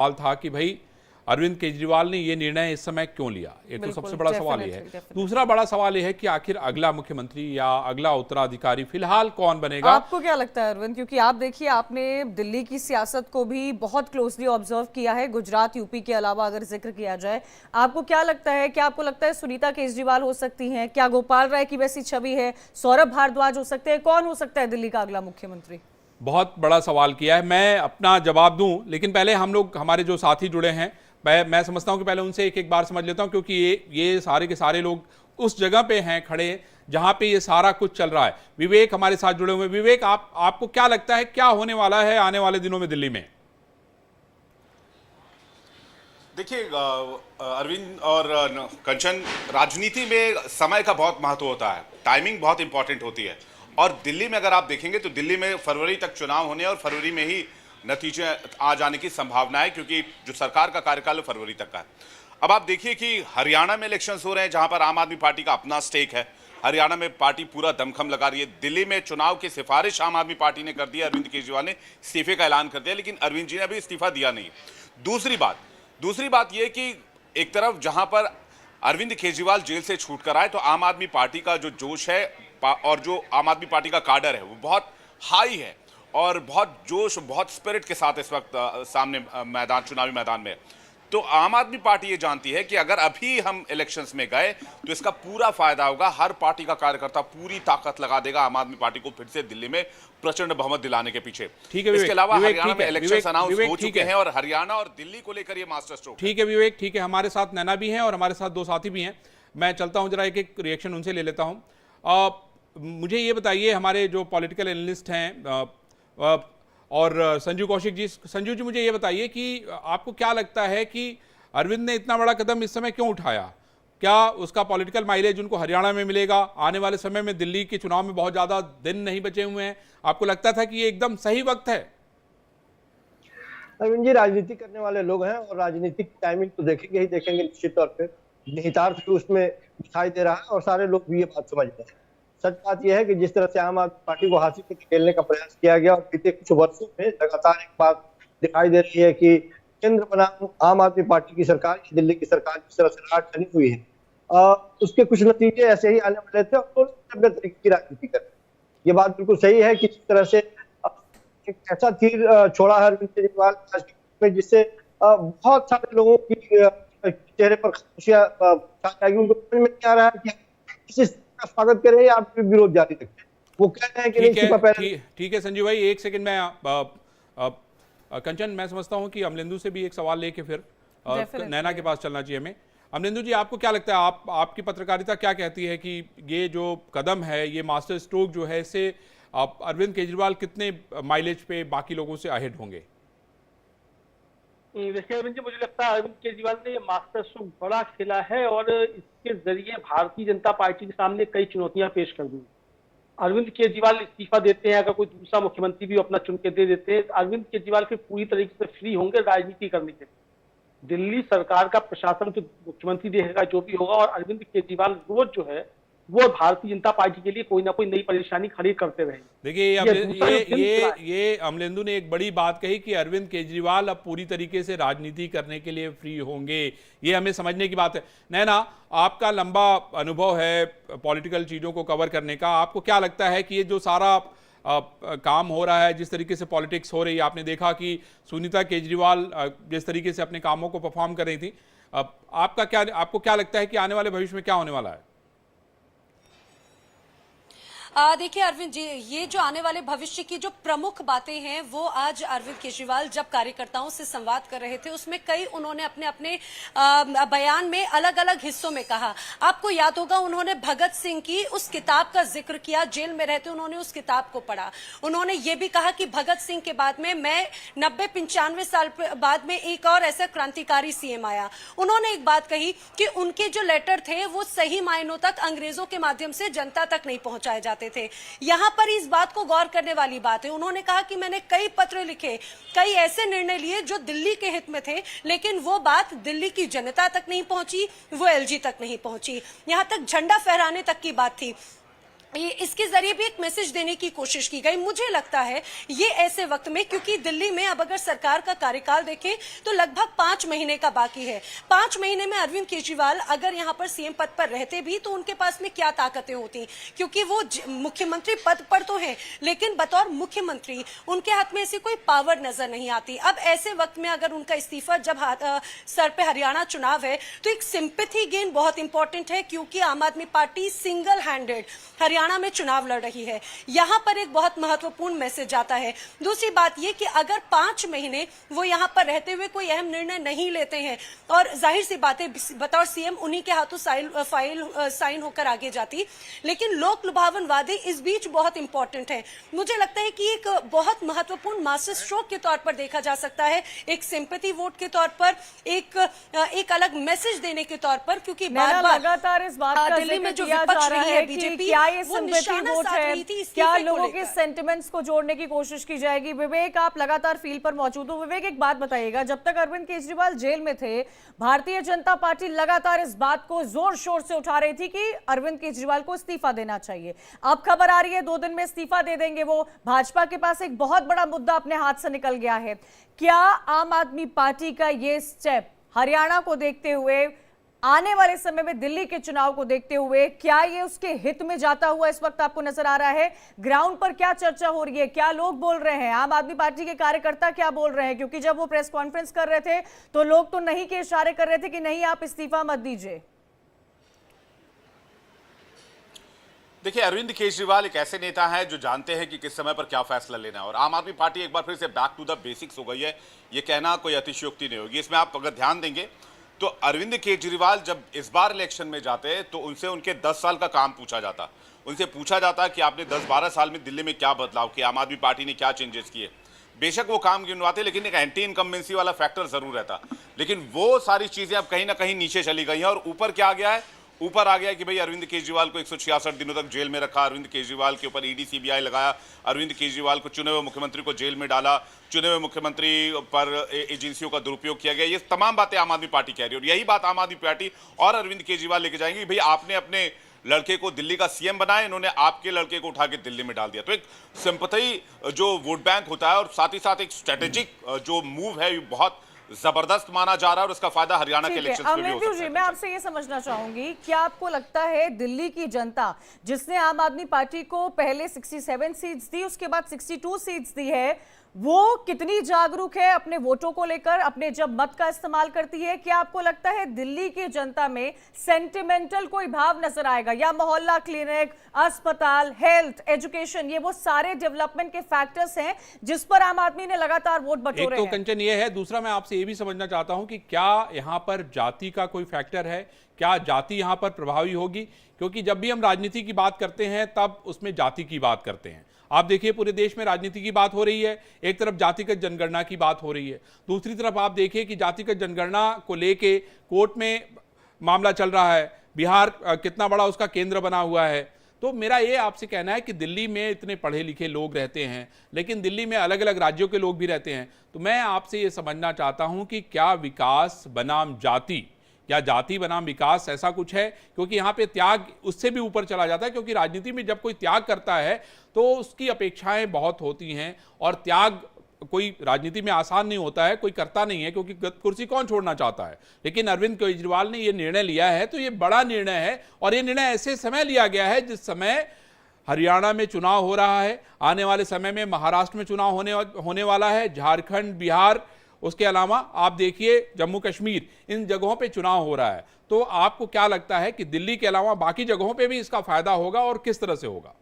सवाल था कि भाई अरविंद केजरीवाल ने ये निर्णय इस समय क्यों लिया। एक तो सबसे बड़ा सवाल ये है। दूसरा बड़ा सवाल ये है कि आखिर अगला मुख्यमंत्री या अगला उत्तराधिकारी फिलहाल कौन बनेगा। आपको क्या लगता है अरविंद, क्योंकि आप देखिए आपने दिल्ली की सियासत को भी बहुत क्लोजली ऑब्जर्व किया है, गुजरात यूपी के अलावा अगर जिक्र किया जाए, आपको क्या लगता है, क्या आपको लगता है सुनीता केजरीवाल हो सकती हैं, क्या गोपाल राय की वैसी छवि है, सौरभ भारद्वाज हो सकते हैं, कौन हो सकता है दिल्ली का अगला मुख्यमंत्री? बहुत बड़ा सवाल किया है। मैं अपना जवाब दूं लेकिन पहले हम लोग, हमारे जो साथी जुड़े हैं, मैं समझता हूं कि पहले उनसे एक एक बार समझ लेता हूं, क्योंकि ये सारे के सारे लोग उस जगह पे हैं खड़े जहां पे ये सारा कुछ चल रहा है। विवेक हमारे साथ जुड़े हुए। विवेक, आपको क्या लगता है क्या होने वाला है आने वाले दिनों में दिल्ली में? देखिए अरविंद और कंचन, राजनीति में समय का बहुत महत्व होता है, टाइमिंग बहुत इंपॉर्टेंट होती है। और दिल्ली में अगर आप देखेंगे तो दिल्ली में फरवरी तक चुनाव होने और फरवरी में ही नतीजे आ जाने की संभावना है, क्योंकि जो सरकार का कार्यकाल है फरवरी तक का है। अब आप देखिए कि हरियाणा में इलेक्शंस हो रहे हैं जहां पर आम आदमी पार्टी का अपना स्टेक है। हरियाणा में पार्टी पूरा दमखम लगा रही है। दिल्ली में चुनाव की सिफारिश आम आदमी पार्टी ने कर दी है, अरविंद केजरीवाल ने इस्तीफे का ऐलान कर दिया, लेकिन अरविंद जी ने अभी इस्तीफा दिया नहीं। दूसरी बात यह कि एक तरफ जहां पर अरविंद केजरीवाल जेल से छूट कर आए तो आम आदमी पार्टी का जो जोश है और जो आम आदमी पार्टी का काडर है वो बहुत हाई है और बहुत जोश, बहुत स्पिरिट के साथ इस वक्त सामने चुनावी मैदान में। तो आम आदमी पार्टी ये जानती है कि अगर अभी हम इलेक्शंस में गए तो इसका पूरा फायदा होगा। हर पार्टी का कार्यकर्ता पूरी ताकत लगा देगा आम आदमी पार्टी को फिर से दिल्ली में प्रचंड बहुमत दिलाने के पीछे। ठीक है, इसके अलावा हरियाणा में इलेक्शंस अनाउंस हो चुके हैं और हरियाणा और दिल्ली को लेकर ये मास्टर स्ट्रोक। ठीक है विवेक, ठीक है। हमारे साथ नैना भी हैं और हमारे साथ दो साथी भी हैं। मैं चलता हूं, जरा एक एक रिएक्शन उनसे ले लेता हूं। मुझे ये बताइए, हमारे जो पॉलिटिकल एनालिस्ट हैं और संजू कौशिक जी, संजू जी मुझे ये बताइए कि आपको क्या लगता है कि अरविंद ने इतना बड़ा कदम इस समय क्यों उठाया? क्या उसका पॉलिटिकल माइलेज उनको हरियाणा में मिलेगा? आने वाले समय में दिल्ली के चुनाव में बहुत ज्यादा दिन नहीं बचे हुए हैं, आपको लगता था कि ये एकदम सही वक्त है? अरविंद जी राजनीति करने वाले लोग हैं और राजनीतिक टाइमिंग तो देखेंगे ही देखेंगे, निश्चित तौर पे निहितार्थ भी उसमें दिखाई दे रहा है और सारे लोग भी ये बात समझ रहे हैं। सच बात यह है कि जिस तरह से आम आदमी पार्टी को हासिल में खेलने का प्रयास किया गया और बीते कुछ वर्षों में लगातार एक बात दिखाई दे रही है कि केंद्र बनाम आम आदमी पार्टी की सरकार, दिल्ली की सरकार जिस तरह से राज चली हुई है, उसके कुछ नतीजे ऐसे ही आने वाले थे और अपने तरीके की राजनीति कर। ये बात बिल्कुल सही है कि जिस तरह से एक ऐसा तीर छोड़ा है अरविंद केजरीवाल में, जिससे बहुत सारे लोगों की चेहरे पर खुशियां छा जाएगी। उनको समझ में नहीं आ रहा है कि का स्वागत करें या आप विरोध जारी रखें। वो कह रहे हैं कि नहीं। ठीक है संजीव भाई, एक सेकंड में कंचन, मैं समझता हूं कि अमलेंदु से भी एक सवाल लेके फिर नैना के पास चलना चाहिए हमें। अमलेंदु जी, आपको क्या लगता है, आपकी पत्रकारिता क्या कहती है कि ये जो कदम है, ये मास्टर स्ट्रोक जो है, इससे अरविंद केजरीवाल कितने माइलेज पे बाकी लोगों से अहेड होंगे? वैसे अरविंद जी, मुझे लगता है अरविंद केजरीवाल ने मास्टर स्ट्रोक बड़ा खेला है और इसके जरिए भारतीय जनता पार्टी के सामने कई चुनौतियां पेश कर दी। अरविंद केजरीवाल इस्तीफा देते हैं, अगर कोई दूसरा मुख्यमंत्री भी अपना चुन के दे देते हैं, अरविंद केजरीवाल फिर पूरी तरीके से फ्री होंगे राजनीति करने के लिए। दिल्ली सरकार का प्रशासन तो मुख्यमंत्री देखेगा जो भी होगा, और अरविंद केजरीवाल रोज जो है वो भारतीय जनता पार्टी के लिए कोई ना कोई नई परेशानी खड़ी करते रहे। देखिए ये अमलेंदु ने एक बड़ी बात कही कि अरविंद केजरीवाल अब पूरी तरीके से राजनीति करने के लिए फ्री होंगे, ये हमें समझने की बात है। नैना, आपका लंबा अनुभव है पॉलिटिकल चीजों को कवर करने का, आपको क्या लगता है कि ये जो सारा काम हो रहा है, जिस तरीके से पॉलिटिक्स हो रही है, आपने देखा कि सुनीता केजरीवाल जिस तरीके से अपने कामों को परफॉर्म कर रही थी, आपको क्या लगता है कि आने वाले भविष्य में क्या होने वाला है? देखिए अरविंद जी, ये जो आने वाले भविष्य की जो प्रमुख बातें हैं वो आज अरविंद केजरीवाल जब कार्यकर्ताओं से संवाद कर रहे थे उसमें कई उन्होंने अपने अपने बयान में अलग अलग हिस्सों में कहा। आपको याद होगा उन्होंने भगत सिंह की उस किताब का जिक्र किया, जेल में रहते उन्होंने उस किताब को पढ़ा। उन्होंने ये भी कहा कि भगत सिंह के बाद में मैं 90-95 साल बाद में एक और ऐसा क्रांतिकारी सीएम आया। उन्होंने एक बात कही कि उनके जो लेटर थे वो सही मायनों तक अंग्रेजों के माध्यम से जनता तक नहीं पहुंचाए जाते थे। यहां पर इस बात को गौर करने वाली बात है। उन्होंने कहा कि मैंने कई पत्र लिखे, कई ऐसे निर्णय लिए जो दिल्ली के हित में थे, लेकिन वो बात दिल्ली की जनता तक नहीं पहुंची, वो एलजी तक नहीं पहुंची, यहां तक झंडा फहराने तक की बात थी। इसके जरिए भी एक मैसेज देने की कोशिश की गई। मुझे लगता है ये ऐसे वक्त में, क्योंकि दिल्ली में अब अगर सरकार का कार्यकाल देखें तो लगभग 5 महीने का बाकी है। 5 महीने में अरविंद केजरीवाल अगर यहाँ पर सीएम पद पर रहते भी तो उनके पास में क्या ताकतें होती, क्योंकि वो मुख्यमंत्री पद पर तो हैं लेकिन बतौर मुख्यमंत्री उनके हाथ में ऐसी कोई पावर नजर नहीं आती। अब ऐसे वक्त में अगर उनका इस्तीफा, जब सर पे हरियाणा चुनाव है, तो एक सिंपैथी गेन बहुत इंपॉर्टेंट है, क्योंकि आम आदमी पार्टी सिंगल हैंडेड हरियाणा में चुनाव लड़ रही है। यहां पर एक बहुत महत्वपूर्ण मैसेज आता है। दूसरी बात यह कि अगर 5 महीने वो यहां पर रहते हुए कोई अहम निर्णय नहीं लेते हैं, और जाहिर सी बात है बतौर सीएम उन्हीं के हाथों फाइल साइन होकर आगे जाती, लेकिन लोक लुभावन वादे इस बीच बहुत इंपॉर्टेंट है। मुझे लगता है कि एक बहुत महत्वपूर्ण मास्टर स्ट्रोक के तौर पर देखा जा सकता है, एक सिंपैथी वोट के तौर पर, एक अलग मैसेज देने के तौर पर, क्योंकि बार-बार लगातार इस बात का दिल्ली में जो किया विपक्ष जा रहा रही है है कि बीजेपी, क्या ये वो सिंपैथी निशाना वोट साध है, रही थी क्या इस्तीफे को लोगों के लेकर। सेंटिमेंट्स को जोड़ने की कोशिश की जाएगी। विवेक, आप लगातार फील्ड पर मौजूद हो। विवेक, एक बात बताइएगा, जब तक अरविंद केजरीवाल जेल में थे, भारतीय जनता पार्टी लगातार इस बात को जोर शोर से उठा रही थी कि अरविंद केजरीवाल को इस्तीफा देना चाहिए। अब खबर आ रही है 2 दिन में इस्तीफा दे देंगे वो। भाजपा के पास एक बहुत बड़ा मुद्दा अपने हाथ से निकल गया है। क्या आम आदमी पार्टी का ये स्टेप हरियाणा को देखते हुए, आने वाले समय में दिल्ली के चुनाव को देखते हुए, क्या ये उसके हित में जाता हुआ इस वक्त आपको नजर आ रहा है? ग्राउंड पर क्या चर्चा हो रही है, क्या लोग बोल रहे हैं, आम आदमी पार्टी के कार्यकर्ता क्या बोल रहे हैं? क्योंकि जब वो प्रेस कॉन्फ्रेंस कर रहे थे तो लोग तो नहीं के इशारे कर रहे थे कि नहीं, आप इस्तीफा मत दीजिए। देखिए, अरविंद केजरीवाल एक ऐसे नेता हैं जो जानते हैं कि किस समय पर क्या फैसला लेना है, और आम आदमी पार्टी एक बार फिर से बैक टू द बेसिक्स हो गई है। ये कहना कोई अतिशयोक्ति नहीं होगी। इसमें आप अगर ध्यान देंगे तो अरविंद केजरीवाल जब इस बार इलेक्शन में जाते तो उनसे उनके 10 साल का काम पूछा जाता। उनसे पूछा जाता कि आपने 10-12 साल में दिल्ली में क्या बदलाव किया, आम आदमी पार्टी ने क्या चेंजेस किए। बेशक वो काम गिनवाते, लेकिन एक एंटी इनकम्बेंसी वाला फैक्टर जरूर रहता। लेकिन वो सारी चीजें अब कहीं ना कहीं नीचे चली गई हैं, और ऊपर क्या आ गया है? ऊपर आ गया कि भाई अरविंद केजरीवाल को 166 दिनों तक जेल में रखा, अरविंद केजरीवाल के ऊपर ईडी सीबीआई लगाया, अरविंद केजरीवाल को, चुने हुए मुख्यमंत्री को जेल में डाला, चुने हुए मुख्यमंत्री पर एजेंसियों का दुरुपयोग किया गया। ये तमाम बातें आम आदमी पार्टी कह रही है, और यही बात आम आदमी पार्टी और अरविंद केजरीवाल लेके जाएंगे। भाई आपने अपने लड़के को दिल्ली का सीएम बनाया, इन्होंने आपके लड़के को उठा के दिल्ली में डाल दिया। तो एक सिंपैथी जो वोट बैंक होता है, और साथ ही साथ एक स्ट्रेटेजिक जो मूव है, बहुत जबरदस्त माना जा रहा है, और उसका फायदा हरियाणा के इलेक्शन में भी हो सकता है। मैं आपसे ये समझना चाहूंगी, क्या आपको लगता है दिल्ली की जनता, जिसने आम आदमी पार्टी को पहले 67 सीट्स दी, उसके बाद 62 सीट्स दी है, वो कितनी जागरूक है अपने वोटों को लेकर, अपने जब मत का इस्तेमाल करती है? क्या आपको लगता है दिल्ली की जनता में सेंटिमेंटल कोई भाव नजर आएगा, या मोहल्ला क्लिनिक, अस्पताल, हेल्थ, एजुकेशन, ये वो सारे डेवलपमेंट के फैक्टर्स हैं जिस पर आम आदमी ने लगातार वोट बटोरे हैं? एक तो कंचन ये है, दूसरा मैं आपसे ये भी समझना चाहता हूं कि क्या यहां पर जाति का कोई फैक्टर है, क्या जाति यहां पर प्रभावी होगी? क्योंकि जब भी हम राजनीति की बात करते हैं तब उसमें जाति की बात करते हैं। आप देखिए पूरे देश में राजनीति की बात हो रही है, एक तरफ जातिगत जनगणना की बात हो रही है, दूसरी तरफ आप देखिए कि जातिगत जनगणना को लेके कोर्ट में मामला चल रहा है, बिहार कितना बड़ा उसका केंद्र बना हुआ है। तो मेरा ये आपसे कहना है कि दिल्ली में इतने पढ़े लिखे लोग रहते हैं, लेकिन दिल्ली में अलग अलग राज्यों के लोग भी रहते हैं। तो मैं आपसे ये समझना चाहता हूं कि क्या विकास बनाम जाति या जाति बनाम विकास ऐसा कुछ है? क्योंकि यहाँ पे त्याग उससे भी ऊपर चला जाता है, क्योंकि राजनीति में जब कोई त्याग करता है तो उसकी अपेक्षाएं बहुत होती हैं, और त्याग कोई राजनीति में आसान नहीं होता है, कोई करता नहीं है, क्योंकि कुर्सी कौन छोड़ना चाहता है। लेकिन अरविंद केजरीवाल ने ये निर्णय लिया है तो ये बड़ा निर्णय है, और ये निर्णय ऐसे समय लिया गया है जिस समय हरियाणा में चुनाव हो रहा है, आने वाले समय में महाराष्ट्र में चुनाव होने वाला है, झारखंड, बिहार, उसके अलावा आप देखिए जम्मू कश्मीर, इन जगहों पे चुनाव हो रहा है। तो आपको क्या लगता है कि दिल्ली के अलावा बाकी जगहों पे भी इसका फायदा होगा, और किस तरह से होगा?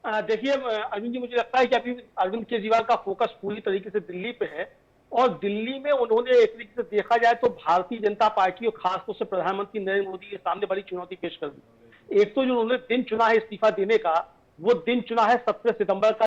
देखिए अरविंद जी, मुझे लगता है कि अभी अरविंद केजरीवाल का फोकस पूरी तरीके से दिल्ली पे है, और दिल्ली में उन्होंने एक तरीके से देखा जाए तो भारतीय जनता पार्टी और खासतौर से प्रधानमंत्री नरेंद्र मोदी के सामने बड़ी चुनौती पेश कर दी। एक तो जो उन्होंने दिन चुना है इस्तीफा देने का, वो दिन चुना है 17 सितंबर का,